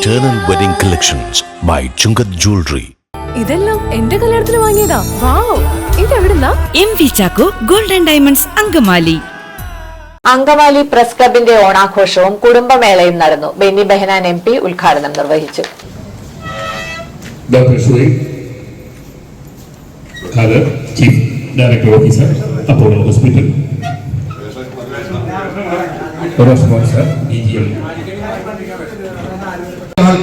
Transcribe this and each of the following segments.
Eternal Wedding Collections by Chungat Jewelry. ഇതെല്ലാം എന്റെ കല്യാണത്തിന് വാങ്ങിയതാ. വാവ്, ഇതെവിടുന്നാ? MV Chacko Gold and Diamonds Angamaly. Angamaly press ക്ലബിന്റെ ഓണാഘോഷവും കുടുംബമേളയും നടന്നു. ബെന്നി ബെഹനാൻ MP ഉദ്ഘാടനം നിർവഹിച്ചു. Doctor Shuhaib Khader, chief director officer, Apollo hospital,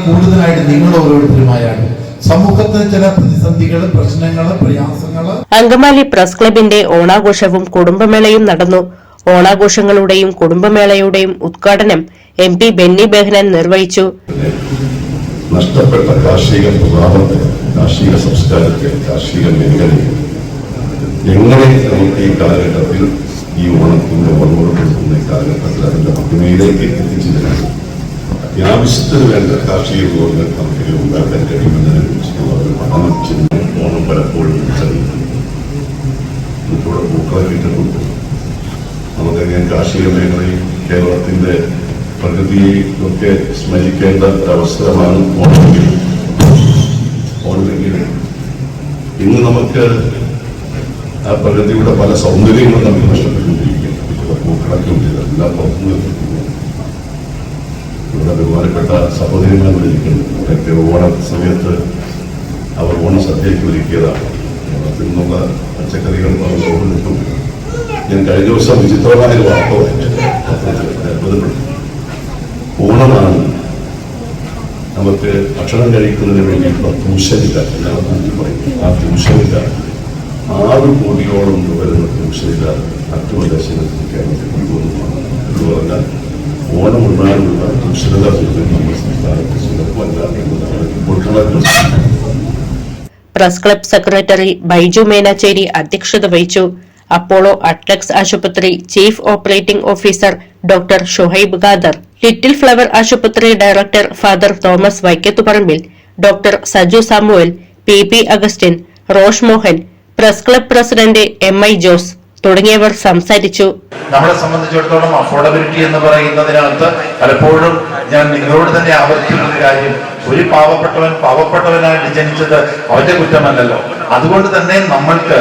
കൂടുതലായിട്ട് നിങ്ങൾ ഓരോരുത്തരുമായാണ് സമൂഹത്തിന് ചില പ്രതിസന്ധികൾ, പ്രശ്നങ്ങൾ, പ്രയാസങ്ങൾ. അങ്കമാലി പ്രസ് ക്ലബിന്റെ ഓണാഘോഷവും കുടുംബമേളയും നടന്നു. ഓണാഘോഷങ്ങളുടെയും കുടുംബമേളയുടെയും ഉദ്ഘാടനം MP ബെന്നി ബെഹനാൻ നിർവഹിച്ചു. നഷ്ടപ്പെട്ട കാർഷിക പ്രഭാവത്തെ, കാർഷിക സംസ്കാരത്തെ, കാർഷിക മേഖലയെ എങ്ങനെ നമുക്ക് ഈ കാലഘട്ടത്തിൽ ഈ ഓണത്തിന്റെ ഓർമ്മപ്പെടുത്തുന്ന ഈ കാലഘട്ടത്തിൽ അതിന്റെ മഹിമയിലേക്ക് എത്തിച്ചതിനാണ് അത്യാവശ്യത്തിന് വേണ്ട കാർഷിക വിഭവങ്ങൾ നമുക്ക് ഉണ്ടാക്കാൻ കഴിയുമെന്നതിനെ കുറിച്ചുള്ള ഒരു പഠനം ചെയ്യുന്ന ഓണം പലപ്പോഴും നമുക്കിവിടെ പൂക്കളെ കിട്ടുന്നുണ്ട്. നമുക്കറിയാം കാർഷിക മേഖലയും കേരളത്തിന്റെ പ്രകൃതിയെ ഒക്കെ സ്മരിക്കേണ്ട അവസരമാണ് ഓണമെങ്കിൽ ഇന്ന് നമുക്ക് ആ പ്രകൃതിയുടെ പല സൗന്ദര്യങ്ങളും നമുക്ക് നഷ്ടപ്പെട്ടുകൊണ്ടിരിക്കുന്നു. പൂക്കളൊക്കെ ഉണ്ട്, എല്ലാം പുറത്തുനിന്ന് ഇവിടെ ബഹുമാനപ്പെട്ട സഹോദരിമാർ വിളിക്കുന്നു. നേരത്തെ ഓണ സമയത്ത് അവർ ഓണസദ്യയ്ക്ക് ഒരുക്കിയതാണ്. ഓണത്തിൽ നിന്നുള്ള പച്ചക്കറികൾ അവർ ഓർമ്മിട്ടും ഞാൻ കഴിഞ്ഞ ദിവസം വിചിത്രമായ ഒരു വാർത്ത വായിച്ചു. ഓണമാണ് നമുക്ക് ഭക്ഷണം കഴിക്കുന്നതിന് വേണ്ടിയിട്ടുള്ള ട്യൂഷനില്ല എന്നാണ് നാട്ടിൽ പറയുന്നത്. ആ ട്യൂഷനില്ല 6 കോടിയോളം രൂപ വരുന്ന ട്യൂഷനില്ല മറ്റു പ്രദേശങ്ങളിൽ കേരളത്തിൽ കൊണ്ടുവന്നതാണ്. എന്ന് പറഞ്ഞാൽ ഓണം ഉള്ളാനുള്ള ട്യൂഷനില്ല നമ്മുടെ സംസ്ഥാനത്ത് സുലഭമല്ല എന്നതാണ് ഇപ്പോൾ കണക്ക്. Press club secretary Baiju Menachery അധ്യക്ഷത വഹിച്ചു. അപ്പോളോ അട്ലക്സ് ആശുപത്രി chief operating officer doctor Shuhaib Khader, little flower ആശുപത്രി director father Thomas Vaikathuparambil, doctor Saju Samuel, PP Augustine, Rosh Mohan, press club president MI Jose തുടങ്ങിയവർ സംസാരിച്ചു. നമ്മളെ സംബന്ധിച്ചിടത്തോളം അഫോർഡബിലിറ്റി എന്ന് പറയുന്നതിനകത്ത് പലപ്പോഴും ഞാൻ നിങ്ങളോട് തന്നെ ആവർത്തിക്കുന്ന കാര്യം, ഒരു പാവപ്പെട്ടവനായിട്ട് ജനിച്ചത് അവന്റെ കുറ്റമല്ലല്ലോ. അതുകൊണ്ട് തന്നെ നമ്മൾക്ക്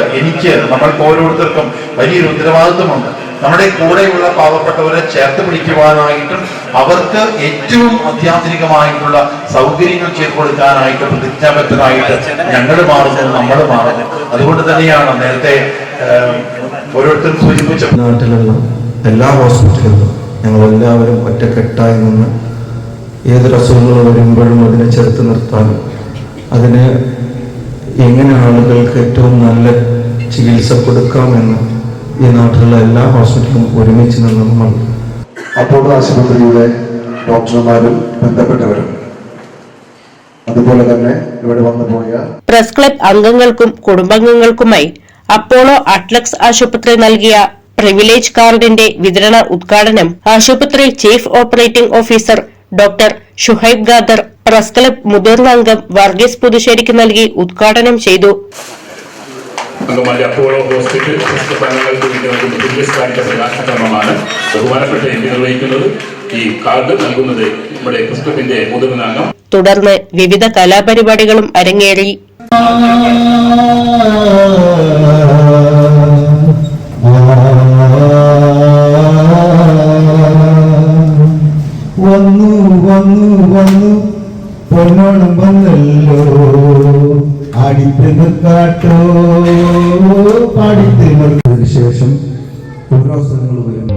ഓരോരുത്തർക്കും വലിയൊരു ഉത്തരവാദിത്വമുണ്ട്. നമ്മുടെ കൂടെയുള്ള പാവപ്പെട്ടവരെ ചേർത്ത് പിടിക്കുവാനായിട്ടും അവർക്ക് ഏറ്റവും അത്യാധുനികമായിട്ടുള്ള സൗകര്യങ്ങൾ ചെയ്തു കൊടുക്കാനായിട്ട് പ്രതിജ്ഞാബദ്ധരായിട്ട് ഞങ്ങൾ മാറുന്നു, നമ്മൾ മാറുന്നു. അതുകൊണ്ട് തന്നെയാണ് നേരത്തെ ഓരോരുത്തരും സൂചിപ്പിച്ച നാട്ടിലുള്ള എല്ലാ ഹോസ്പിറ്റലുകളും ഞങ്ങളെല്ലാവരും ഒറ്റക്കെട്ടായി നിന്ന് ഏതൊരു അസുഖങ്ങൾ വരുമ്പോഴും അതിനെ ചെറുത്ത് നിർത്താനും അതിന് എങ്ങനെ ആളുകൾക്ക് ഏറ്റവും നല്ല ചികിത്സ കൊടുക്കാമെന്ന് ഈ നാട്ടിലുള്ള എല്ലാ ഹോസ്പിറ്റലും ഒരുമിച്ച് നിന്ന് നമ്മൾ അപ്പോളോ ആശുപത്രിയുടെ ഡോക്ടർമാരും ബന്ധപ്പെട്ടവരും അതുപോലെ തന്നെ ഇവിടെ വന്നുപോയ പ്രസ് ക്ലബ് അംഗങ്ങൾക്കും കുടുംബാംഗങ്ങൾക്കുമായി അപ്പോളോ അട്ലക്സ് ആശുപത്രി നൽകിയ പ്രിവിലേജ് കാർഡിന്റെ വിതരണ ഉദ്ഘാടനം ആശുപത്രി chief operating officer doctor Shuhaib Khader press club മുതിർന്ന അംഗം വർഗീസ് പുതുശ്ശേരിക്ക് നൽകി ഉദ്ഘാടനം ചെയ്തു. അങ്കമാലി അപ്പോളോ ഹോസ്പിറ്റൽ പ്രകാശക്രമമാണ് ബഹുമാനപ്പെട്ട MP നിർവഹിക്കുന്നത്. ഈ കാർഡ് നൽകുന്നത് നമ്മുടെ പുസ്തകത്തിന്റെ മുതിർന്ന അംഗം. തുടർന്ന് വിവിധ കലാപരിപാടികളും അരങ്ങേറി. വന്നു വന്നു വന്നു പൊന്നോണം വന്നല്ലോ, ആടിത്തിമിർക്കാട്ടോ പാടിത്തിമിർക്കതിന് ശേഷം ഓരോ സ്ഥലങ്ങൾ വരും.